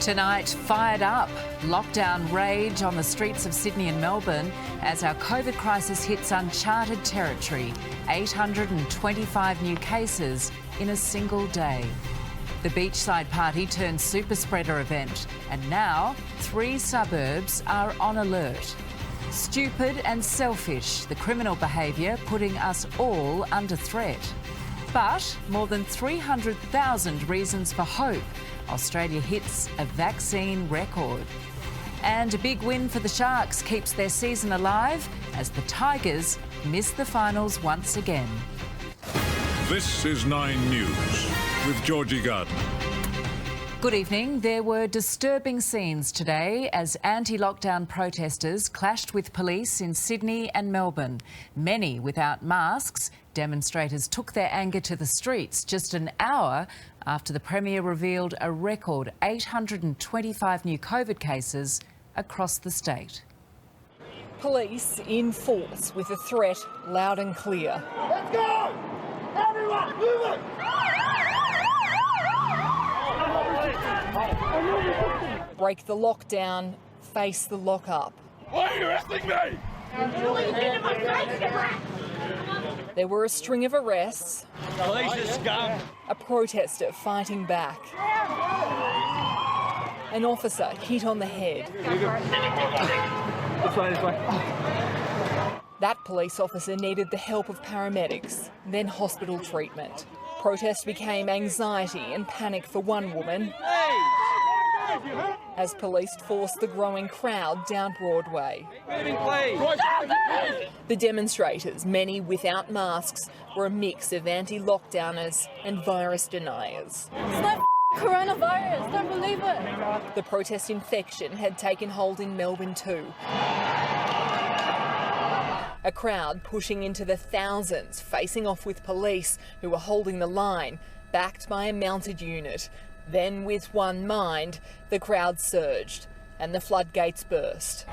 Tonight, fired up. Lockdown rage on the streets of Sydney and Melbourne as our COVID crisis hits uncharted territory. 825 new cases in a single day. The beachside party turned super spreader event, and now 3 suburbs are on alert. Stupid and selfish, the criminal behaviour putting us all under threat. But more than 300,000 reasons for hope. Australia hits a vaccine record. And a big win for the Sharks keeps their season alive as the Tigers miss the finals once again. This is 9 News with Georgie Gardner. Good evening. There were disturbing scenes today as anti-lockdown protesters clashed with police in Sydney and Melbourne. Many without masks. Demonstrators took their anger to the streets just an hour after the Premier revealed a record 825 new COVID cases across the state. Police in force with a threat loud and clear. Let's go! Everyone, move it! Break the lockdown, face the lock-up. Why are you arresting me? There were a string of arrests. Police are scum. A protester fighting back. An officer hit on the head. This way. That police officer needed the help of paramedics, then hospital treatment. Protest became anxiety and panic for one woman as police forced the growing crowd down Broadway. The demonstrators, many without masks, were a mix of anti-lockdowners and virus deniers. It's not coronavirus, don't believe it. The protest infection had taken hold in Melbourne too. A crowd pushing into the thousands, facing off with police who were holding the line, backed by a mounted unit. Then, with one mind, the crowd surged and the floodgates burst.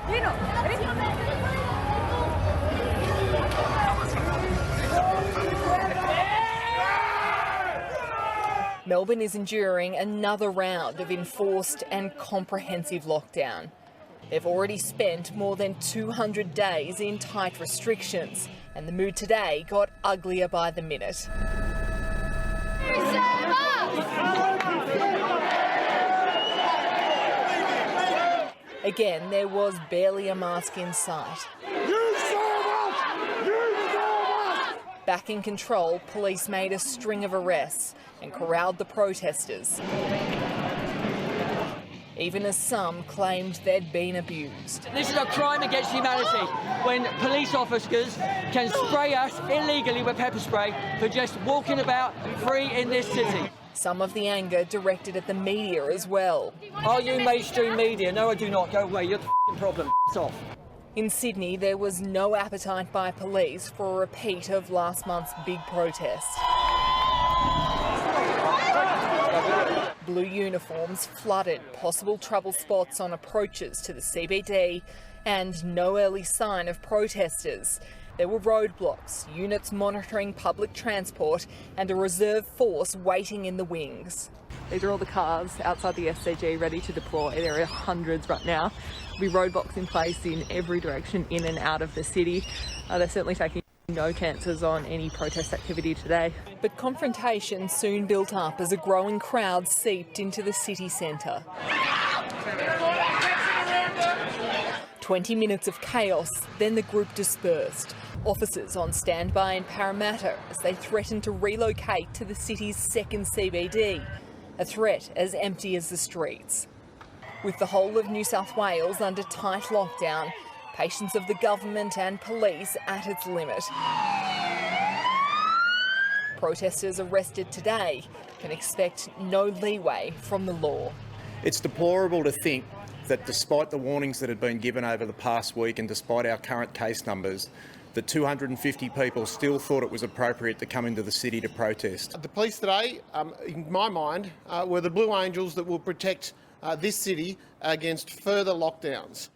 Melbourne is enduring another round of enforced and comprehensive lockdown. They've already spent more than 200 days in tight restrictions, and the mood today got uglier by the minute. Again, there was barely a mask in sight. Back in control, police made a string of arrests and corralled the protesters, even as some claimed they'd been abused. This is a crime against humanity when police officers can spray us illegally with pepper spray for just walking about free in this city. Some of the anger directed at the media as well. Are you mainstream media? No, I do not. Go away. You're the problem. It's off. In Sydney, there was no appetite by police for a repeat of last month's big protest. Blue uniforms flooded possible trouble spots on approaches to the CBD and no early sign of protesters. There were roadblocks, units monitoring public transport and a reserve force waiting in the wings. These are all the cars outside the SCG ready to deploy. There are hundreds right now. There'll be roadblocks in place in every direction in and out of the city. They're certainly taking no chances on any protest activity today. But confrontation soon built up as a growing crowd seeped into the city centre. 20 minutes of chaos, then the group dispersed. Officers on standby in Parramatta as they threatened to relocate to the city's second CBD, a threat as empty as the streets. With the whole of New South Wales under tight lockdown, patience of the government and police at its limit. Protesters arrested today can expect no leeway from the law. It's deplorable to think that despite the warnings that had been given over the past week and despite our current case numbers, that 250 people still thought it was appropriate to come into the city to protest. The police today, in my mind, were the Blue Angels that will protect this city against further lockdowns.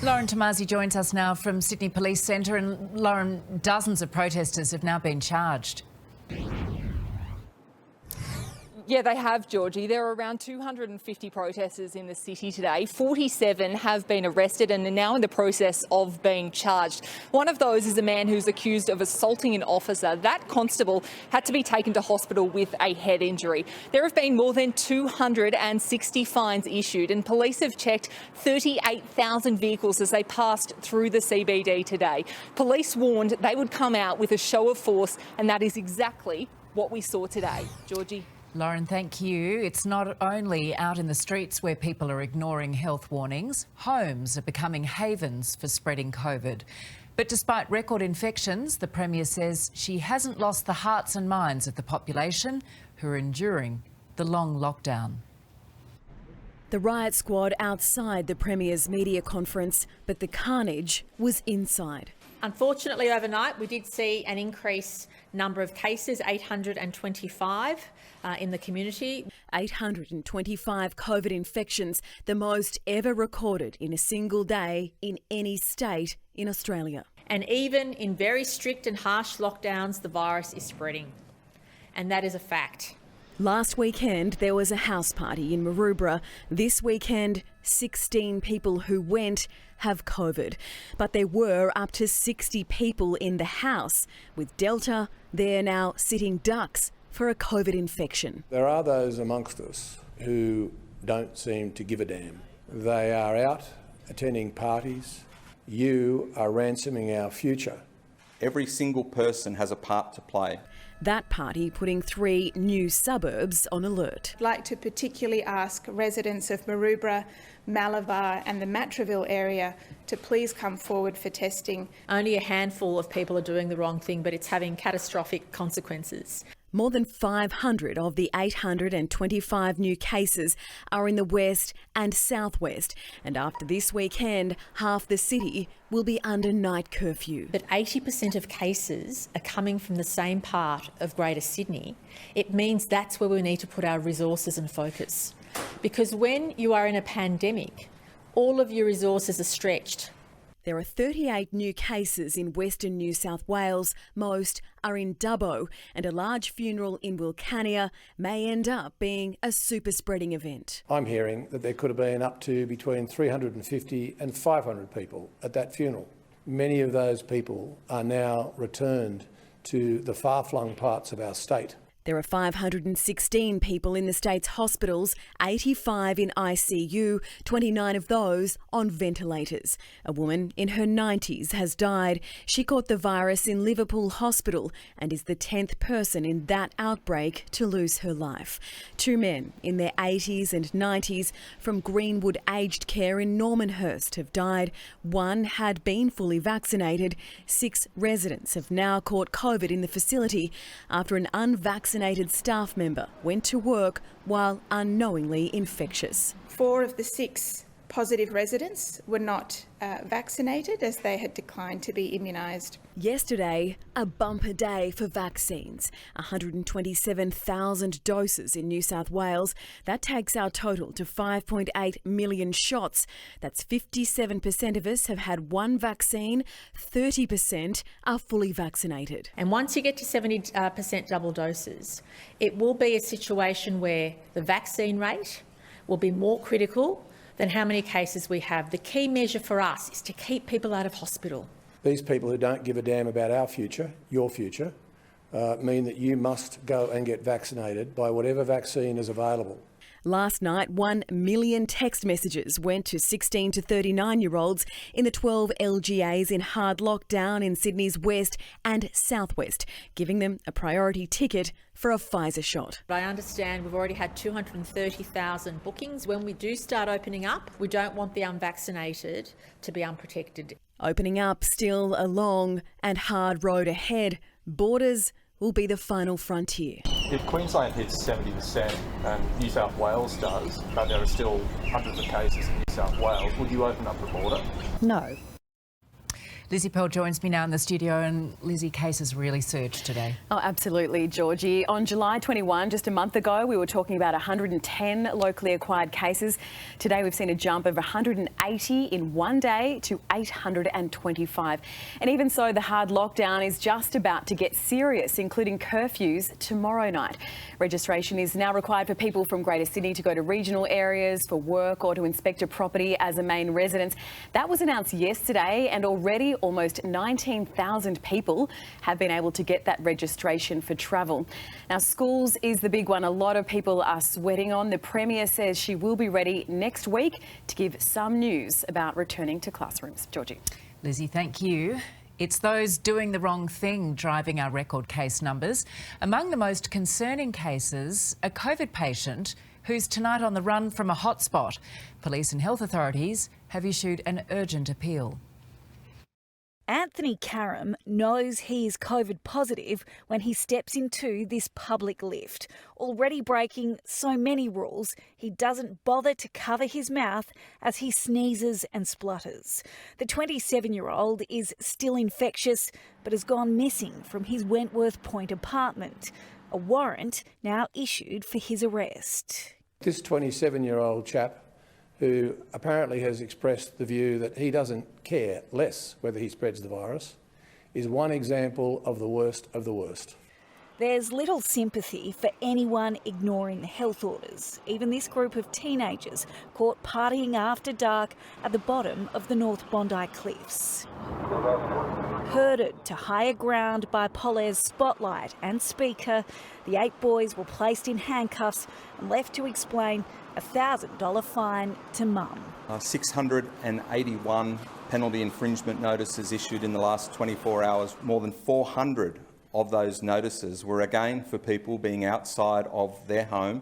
Lauren Tomasi joins us now from Sydney Police Centre, and Lauren, dozens of protesters have now been charged. Yeah, they have, Georgie. There are around 250 protesters in the city today. 47 have been arrested and are now in the process of being charged. One of those is a man who's accused of assaulting an officer. That constable had to be taken to hospital with a head injury. There have been more than 260 fines issued, and police have checked 38,000 vehicles as they passed through the CBD today. Police warned they would come out with a show of force, and that is exactly what we saw today. Georgie. Lauren, thank you. It's not only out in the streets where people are ignoring health warnings. Homes are becoming havens for spreading COVID. But despite record infections, the Premier says she hasn't lost the hearts and minds of the population who are enduring the long lockdown. The riot squad outside the Premier's media conference, but the carnage was inside. Unfortunately, overnight, we did see an increased number of cases, 825 in the community. 825 COVID infections, the most ever recorded in a single day in any state in Australia. And even in very strict and harsh lockdowns, the virus is spreading. And that is a fact. Last weekend, there was a house party in Maroubra. This weekend, 16 people who went have COVID. But there were up to 60 people in the house. With Delta, they're now sitting ducks for a COVID infection. There are those amongst us who don't seem to give a damn. They are out attending parties. You are ransoming our future. Every single person has a part to play. That party putting 3 new suburbs on alert. I'd like to particularly ask residents of Maroubra, Malabar and the Matraville area to please come forward for testing. Only a handful of people are doing the wrong thing, but it's having catastrophic consequences. More than 500 of the 825 new cases are in the west and southwest. And after this weekend, half the city will be under night curfew. But 80% of cases are coming from the same part of Greater Sydney. It means that's where we need to put our resources and focus. Because when you are in a pandemic, all of your resources are stretched. There are 38 new cases in Western New South Wales. Most are in Dubbo, and a large funeral in Wilcannia may end up being a super spreading event. I'm hearing that there could have been up to between 350 and 500 people at that funeral. Many of those people are now returned to the far-flung parts of our state. There are 516 people in the state's hospitals, 85 in ICU, 29 of those on ventilators. A woman in her 90s has died. She caught the virus in Liverpool Hospital and is the 10th person in that outbreak to lose her life. 2 men in their 80s and 90s from Greenwood Aged Care in Normanhurst have died. 1 had been fully vaccinated. 6 residents have now caught COVID in the facility after an unvaccinated staff member went to work while unknowingly infectious. 4 of the 6 positive residents were not vaccinated as they had declined to be immunised. Yesterday, a bumper day for vaccines. 127,000 doses in New South Wales. That takes our total to 5.8 million shots. That's 57% of us have had 1 vaccine, 30% are fully vaccinated. And once you get to 70% double doses, it will be a situation where the vaccine rate will be more critical than how many cases we have. The key measure for us is to keep people out of hospital. These people who don't give a damn about our future, your future, mean that you must go and get vaccinated by whatever vaccine is available. Last night, 1 million text messages went to 16 to 39-year-olds in the 12 LGAs in hard lockdown in Sydney's west and southwest, giving them a priority ticket for a Pfizer shot. I understand we've already had 230,000 bookings. When we do start opening up, we don't want the unvaccinated to be unprotected. Opening up, still a long and hard road ahead. Borders will be the final frontier. If Queensland hits 70% and New South Wales does, but there are still hundreds of cases in New South Wales, would you open up the border? No. Lizzie Pearl joins me now in the studio, and Lizzie, cases really surged today. Oh, absolutely, Georgie. On July 21, just a month ago, we were talking about 110 locally acquired cases. Today we've seen a jump of 180 in one day to 825. And even so, the hard lockdown is just about to get serious, including curfews tomorrow night. Registration is now required for people from Greater Sydney to go to regional areas for work or to inspect a property as a main residence. That was announced yesterday, and already almost 19,000 people have been able to get that registration for travel. Now, schools is the big one a lot of people are sweating on. The Premier says she will be ready next week to give some news about returning to classrooms. Georgie. Lizzie, thank you. It's those doing the wrong thing driving our record case numbers. Among the most concerning cases, a COVID patient who's tonight on the run from a hotspot. Police and health authorities have issued an urgent appeal. Anthony Karam knows he is COVID positive when he steps into this public lift. Already breaking so many rules, he doesn't bother to cover his mouth as he sneezes and splutters. The 27-year-old is still infectious but has gone missing from his Wentworth Point apartment. A warrant now issued for his arrest. This 27-year-old chap, who apparently has expressed the view that he doesn't care less whether he spreads the virus, is one example of the worst of the worst. There's little sympathy for anyone ignoring the health orders, even this group of teenagers caught partying after dark at the bottom of the North Bondi Cliffs. Herded to higher ground by Polaire's spotlight and speaker, the 8 boys were placed in handcuffs and left to explain a $1,000 fine to mum. 681 penalty infringement notices issued in the last 24 hours. More than 400 of those notices were again for people being outside of their home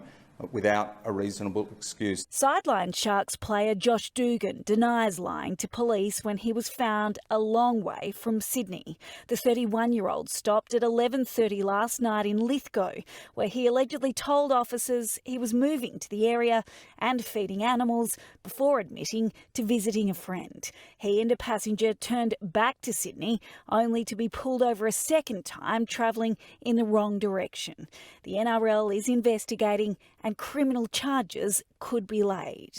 without a reasonable excuse. Sideline Sharks player Josh Dugan denies lying to police when he was found a long way from Sydney. The 31-year-old stopped at 11:30 last night in Lithgow, where he allegedly told officers he was moving to the area and feeding animals before admitting to visiting a friend. He and a passenger turned back to Sydney, only to be pulled over a second time, travelling in the wrong direction. The NRL is investigating and criminal charges could be laid.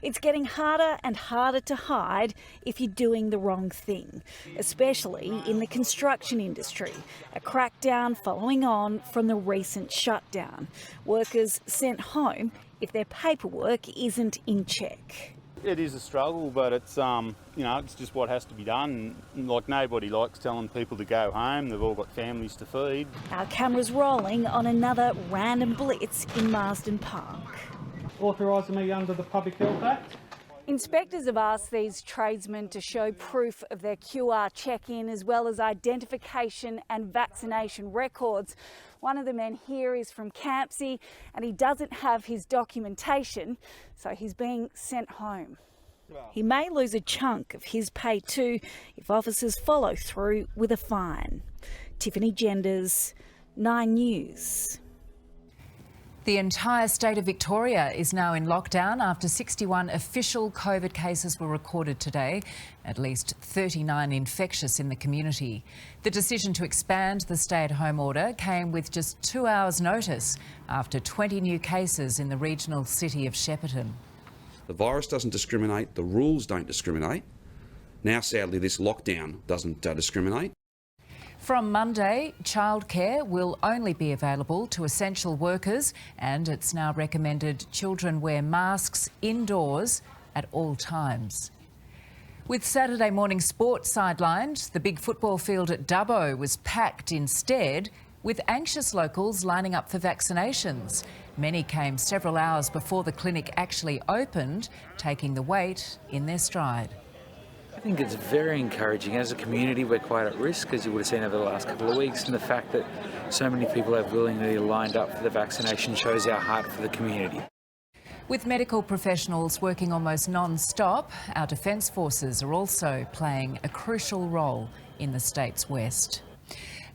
It's getting harder and harder to hide if you're doing the wrong thing, especially in the construction industry, a crackdown following on from the recent shutdown. Workers sent home if their paperwork isn't in check. It is a struggle, but it's it's just what has to be done. Like, nobody likes telling people to go home. They've all got families to feed. Our cameras rolling on another random blitz in Marsden Park. Authorising me under the Public Health Act. Inspectors have asked these tradesmen to show proof of their QR check-in as well as identification and vaccination records. One of the men here is from Campsie and he doesn't have his documentation, so he's being sent home. He may lose a chunk of his pay too if officers follow through with a fine. Tiffany Genders, 9 News. The entire state of Victoria is now in lockdown after 61 official COVID cases were recorded today, at least 39 infectious in the community. The decision to expand the stay-at-home order came with just 2 hours' notice after 20 new cases in the regional city of Shepparton. The virus doesn't discriminate, the rules don't discriminate. Now, sadly, this lockdown doesn't discriminate. From Monday, childcare will only be available to essential workers, and it's now recommended children wear masks indoors at all times. With Saturday morning sport sidelined, the big football field at Dubbo was packed instead, with anxious locals lining up for vaccinations. Many came several hours before the clinic actually opened, taking the wait in their stride. I think it's very encouraging. As a community, we're quite at risk, as you would have seen over the last couple of weeks, and the fact that so many people have willingly lined up for the vaccination shows our heart for the community. With medical professionals working almost non-stop, our Defence Forces are also playing a crucial role in the state's west.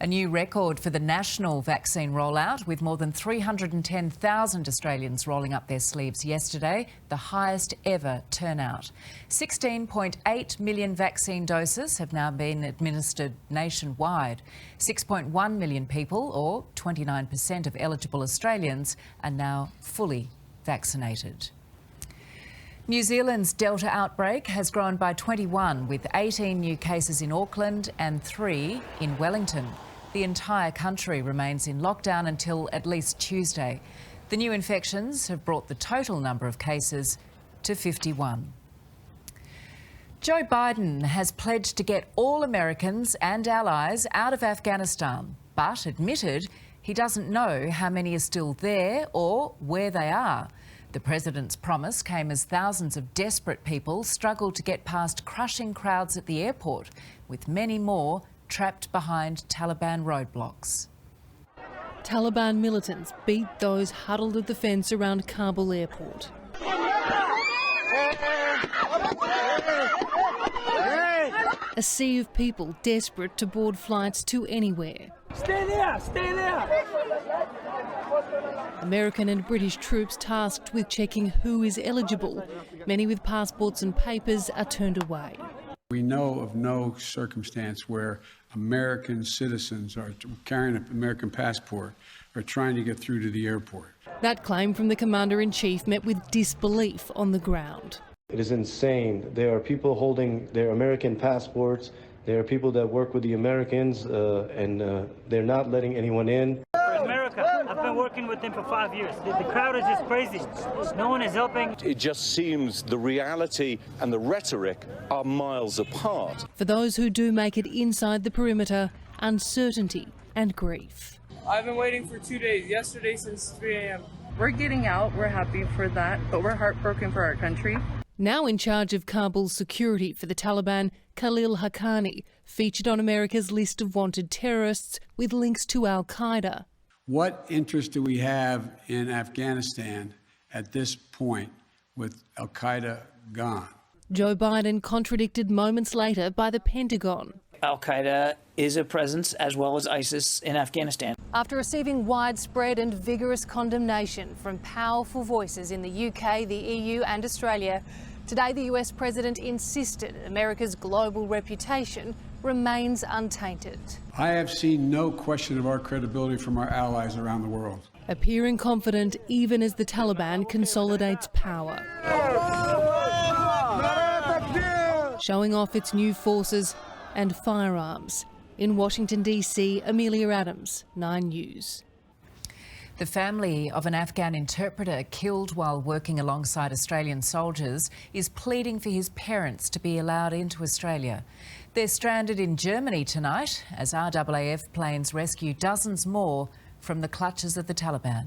A new record for the national vaccine rollout, with more than 310,000 Australians rolling up their sleeves yesterday, the highest ever turnout. 16.8 million vaccine doses have now been administered nationwide. 6.1 million people, or 29% of eligible Australians, are now fully vaccinated. New Zealand's Delta outbreak has grown by 21, with 18 new cases in Auckland and 3 in Wellington. The entire country remains in lockdown until at least Tuesday. The new infections have brought the total number of cases to 51. Joe Biden has pledged to get all Americans and allies out of Afghanistan, but admitted he doesn't know how many are still there or where they are. The president's promise came as thousands of desperate people struggled to get past crushing crowds at the airport, with many more trapped behind Taliban roadblocks. Taliban militants beat those huddled at the fence around Kabul airport. A sea of people desperate to board flights to anywhere. Stay there! Stay there! American and British troops tasked with checking who is eligible. Many with passports and papers are turned away. We know of no circumstance where American citizens are carrying an American passport are trying to get through to the airport. That claim from the Commander-in-Chief met with disbelief on the ground. It is insane. There are people holding their American passports. There are people that work with the Americans, and they're not letting anyone in. America, I've been working with them for 5 years. The crowd is just crazy. No one is helping. It just seems the reality and the rhetoric are miles apart. For those who do make it inside the perimeter, uncertainty and grief. I've been waiting for 2 days, yesterday since 3 a.m. We're getting out, we're happy for that, but we're heartbroken for our country. Now in charge of Kabul's security for the Taliban, Khalil Haqqani, featured on America's list of wanted terrorists with links to al-Qaeda. What interest do we have in Afghanistan at this point with al-Qaeda gone? Joe Biden contradicted moments later by the Pentagon. Al-Qaeda is a presence, as well as ISIS, in Afghanistan. After receiving widespread and vigorous condemnation from powerful voices in the UK, the EU and Australia, today the US president insisted America's global reputation remains untainted. I have seen no question of our credibility from our allies around the world. Appearing confident even as the Taliban consolidates power. Showing off its new forces and firearms. In Washington, D.C., Amelia Adams, 9 News. The family of an Afghan interpreter killed while working alongside Australian soldiers is pleading for his parents to be allowed into Australia. They're stranded in Germany tonight as RAAF planes rescue dozens more from the clutches of the Taliban.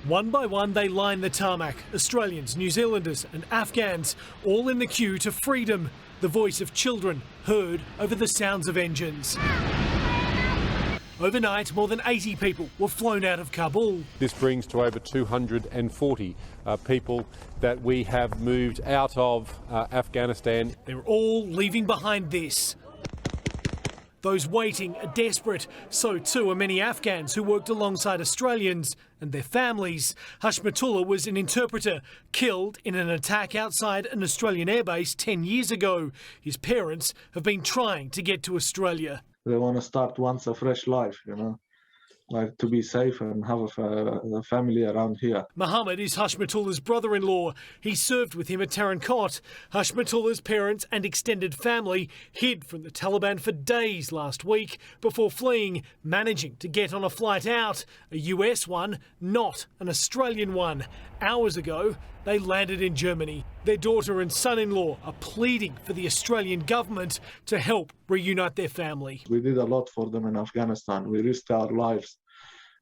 One by one they line the tarmac, Australians, New Zealanders and Afghans, all in the queue to freedom. The voice of children heard over the sounds of engines. Overnight, more than 80 people were flown out of Kabul. This brings to over 240 people that we have moved out of Afghanistan. They're all leaving behind this. Those waiting are desperate. So too are many Afghans who worked alongside Australians and their families. Hashmatullah was an interpreter, killed in an attack outside an Australian airbase 10 years ago. His parents have been trying to get to Australia. They want to start once a fresh life, you know, like to be safe and have a family around here. Mohammed is Hashmatullah's brother-in-law. He served with him at Tarankot. Hashmatullah's parents and extended family hid from the Taliban for days last week before fleeing, managing to get on a flight out, a US one, not an Australian one. Hours ago, they landed in Germany. Their daughter and son-in-law are pleading for the Australian government to help reunite their family. We did a lot for them in Afghanistan. We risked our lives.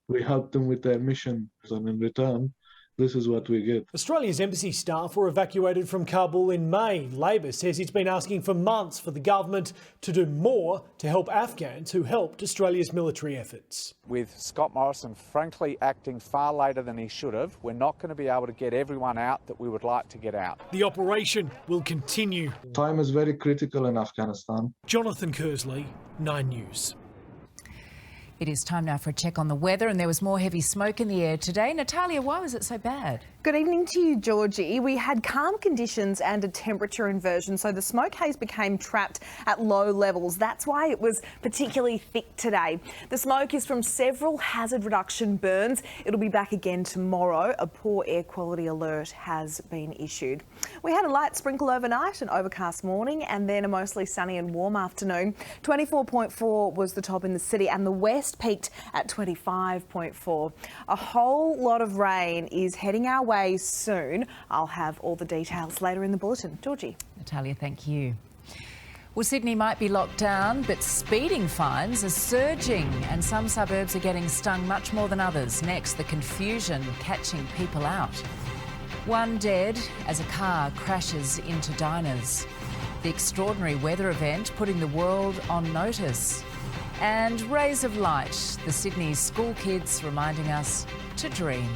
We helped them with their mission, and in return, this is what we get. Australia's embassy staff were evacuated from Kabul in May. Labor says it's been asking for months for the government to do more to help Afghans who helped Australia's military efforts. With Scott Morrison frankly acting far later than he should have, we're not going to be able to get everyone out that we would like to get out. The operation will continue. Time is very critical in Afghanistan. Jonathan Kersley, 9 News. It is time now for a check on the weather, and there was more heavy smoke in the air today. Natalia, why was it so bad? Good evening to you, Georgie. We had calm conditions and a temperature inversion, so the smoke haze became trapped at low levels. That's why it was particularly thick today. The smoke is from several hazard reduction burns. It'll be back again tomorrow. A poor air quality alert has been issued. We had a light sprinkle overnight, an overcast morning, and then a mostly sunny and warm afternoon. 24.4 was the top in the city, and the west peaked at 25.4. A whole lot of rain is heading our way soon. I'll have all the details later in the bulletin. Georgie. Natalia, thank you. Well, Sydney might be locked down, but speeding fines are surging and some suburbs are getting stung much more than others. Next, the confusion catching people out. One dead as a car crashes into diners. The extraordinary weather event putting the world on notice. And rays of light, the Sydney school kids reminding us to dream.